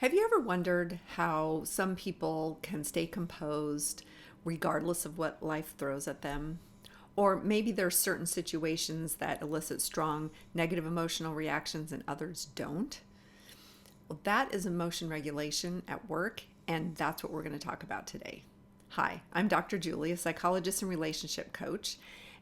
Have you ever wondered how some people can stay composed regardless of what life throws at them? Or maybe there's certain situations that elicit strong negative emotional reactions and others don't? Well, that is emotion regulation at work, and that's what we're going to talk about today. Hi, I'm Dr. Julie, a psychologist and relationship coach,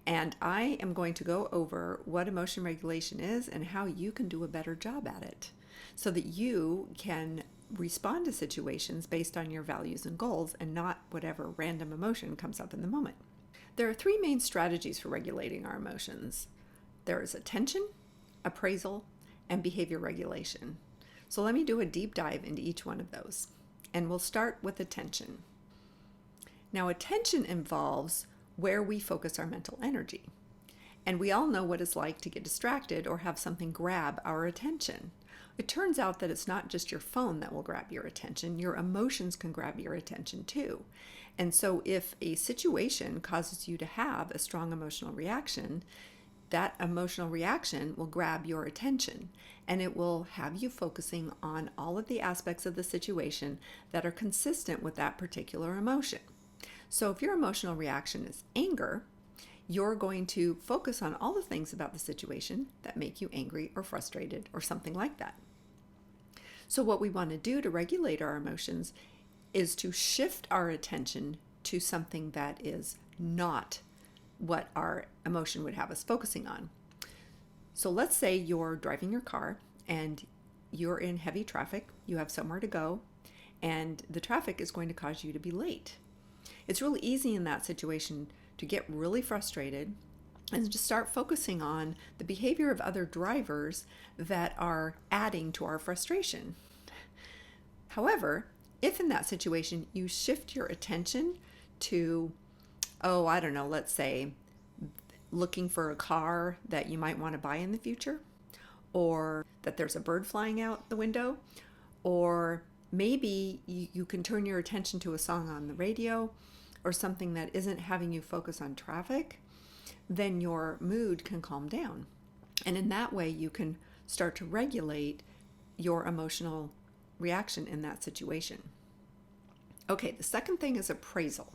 and I am going to go over what emotion regulation is and how you can do a better job at it so that you can respond to situations based on your values and goals and not whatever random emotion comes up in the moment. There are three main strategies for regulating our emotions. There is attention, appraisal, and behavior regulation. So let me do a deep dive into each one of those. And we'll start with attention. Now, attention involves where we focus our mental energy. And we all know what it's like to get distracted or have something grab our attention. It turns out that it's not just your phone that will grab your attention, your emotions can grab your attention too. And so if a situation causes you to have a strong emotional reaction, that emotional reaction will grab your attention and it will have you focusing on all of the aspects of the situation that are consistent with that particular emotion. So if your emotional reaction is anger, you're going to focus on all the things about the situation that make you angry or frustrated or something like that. So what we want to do to regulate our emotions is to shift our attention to something that is not what our emotion would have us focusing on. So let's say you're driving your car and you're in heavy traffic, you have somewhere to go, and the traffic is going to cause you to be late. It's really easy in that situation to get really frustrated and just start focusing on the behavior of other drivers that are adding to our frustration. However, if in that situation you shift your attention to, let's say looking for a car that you might want to buy in the future, or that there's a bird flying out the window, or maybe you can turn your attention to a song on the radio or something that isn't having you focus on traffic, then your mood can calm down. And in that way, you can start to regulate your emotional reaction in that situation. Okay, the second thing is appraisal.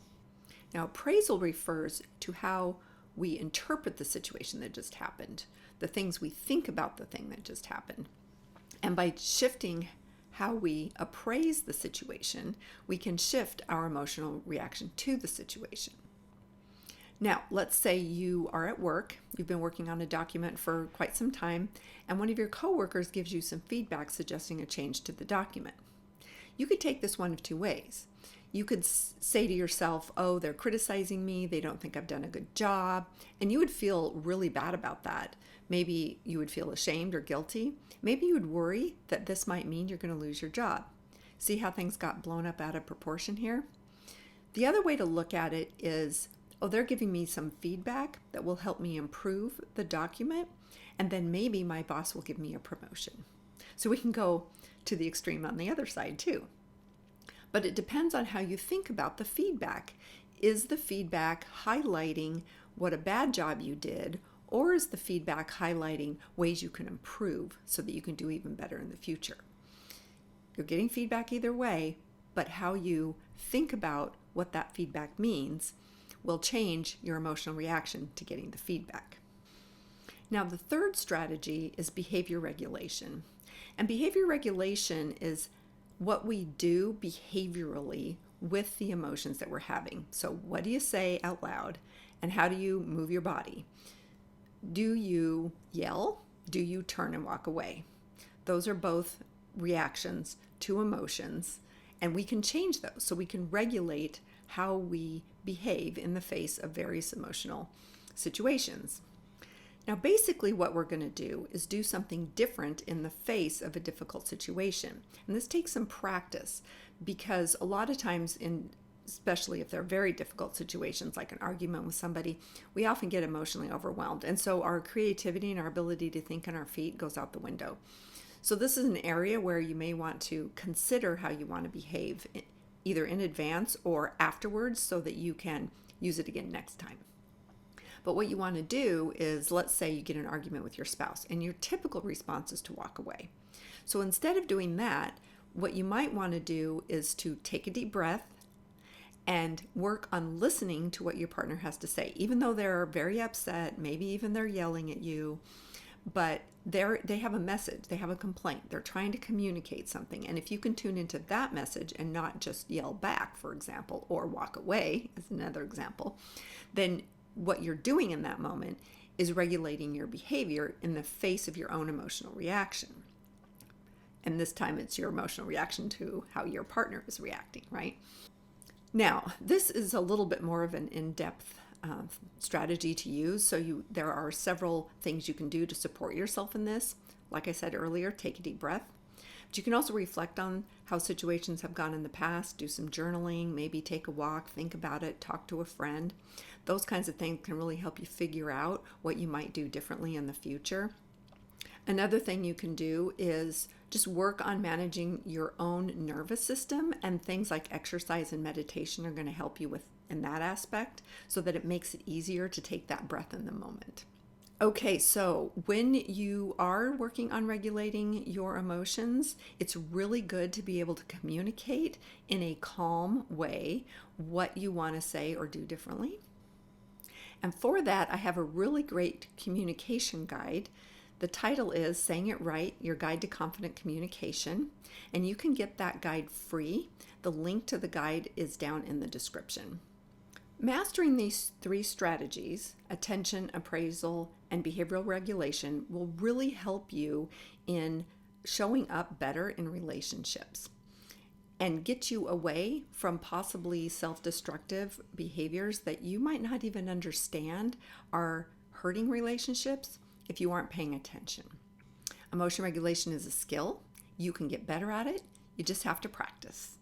Now, appraisal refers to how we interpret the situation that just happened, the things we think about the thing that just happened. And by shifting how we appraise the situation, we can shift our emotional reaction to the situation. Now, let's say you are at work, you've been working on a document for quite some time, and one of your coworkers gives you some feedback suggesting a change to the document. You could take this one of two ways. You could say to yourself, oh, they're criticizing me, they don't think I've done a good job, and you would feel really bad about that. Maybe you would feel ashamed or guilty. Maybe you would worry that this might mean you're going to lose your job. See how things got blown up out of proportion here? The other way to look at it is, they're giving me some feedback that will help me improve the document, and then maybe my boss will give me a promotion. So we can go to the extreme on the other side too. But it depends on how you think about the feedback. Is the feedback highlighting what a bad job you did, or is the feedback highlighting ways you can improve so that you can do even better in the future? You're getting feedback either way, but how you think about what that feedback means will change your emotional reaction to getting the feedback. Now, the third strategy is behavior regulation. And behavior regulation is what we do behaviorally with the emotions that we're having. So what do you say out loud, and how do you move your body? Do you yell? Do you turn and walk away? Those are both reactions to emotions, and we can change those so we can regulate how we behave in the face of various emotional situations. Now, basically what we're going to do is do something different in the face of a difficult situation. And this takes some practice because a lot of times, especially if they're very difficult situations like an argument with somebody, we often get emotionally overwhelmed. And so our creativity and our ability to think on our feet goes out the window. So this is an area where you may want to consider how you want to behave either in advance or afterwards so that you can use it again next time. But what you want to do is, let's say you get an argument with your spouse and your typical response is to walk away. So instead of doing that, what you might want to do is to take a deep breath and work on listening to what your partner has to say, even though they're very upset, maybe even they're yelling at you, but they have a message, they have a complaint, they're trying to communicate something. And if you can tune into that message and not just yell back, for example, or walk away as another example, then what you're doing in that moment is regulating your behavior in the face of your own emotional reaction. And this time it's your emotional reaction to how your partner is reacting, right? Now, this is a little bit more of an in-depth strategy to use. So there are several things you can do to support yourself in this. Like I said earlier, take a deep breath. But you can also reflect on how situations have gone in the past, do some journaling, maybe take a walk, think about it, talk to a friend. Those kinds of things can really help you figure out what you might do differently in the future. Another thing you can do is just work on managing your own nervous system, and things like exercise and meditation are going to help you in that aspect, so that it makes it easier to take that breath in the moment. Okay, so when you are working on regulating your emotions, it's really good to be able to communicate in a calm way what you want to say or do differently. And for that, I have a really great communication guide. The title is Saying It Right, Your Guide to Confident Communication, and you can get that guide free. The link to the guide is down in the description. Mastering these 3 strategies, attention, appraisal, and behavioral regulation, will really help you in showing up better in relationships and get you away from possibly self-destructive behaviors that you might not even understand are hurting relationships if you aren't paying attention. Emotion regulation is a skill. You can get better at it. You just have to practice.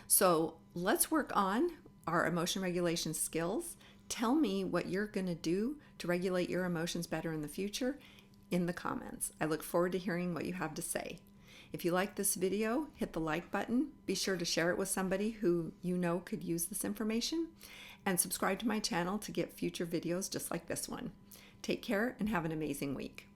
So let's work on our emotion regulation skills. Tell me what you're going to do to regulate your emotions better in the future in the comments. I look forward to hearing what you have to say. If you like this video, hit the like button. Be sure to share it with somebody who you know could use this information, and subscribe to my channel to get future videos just like this one. Take care and have an amazing week.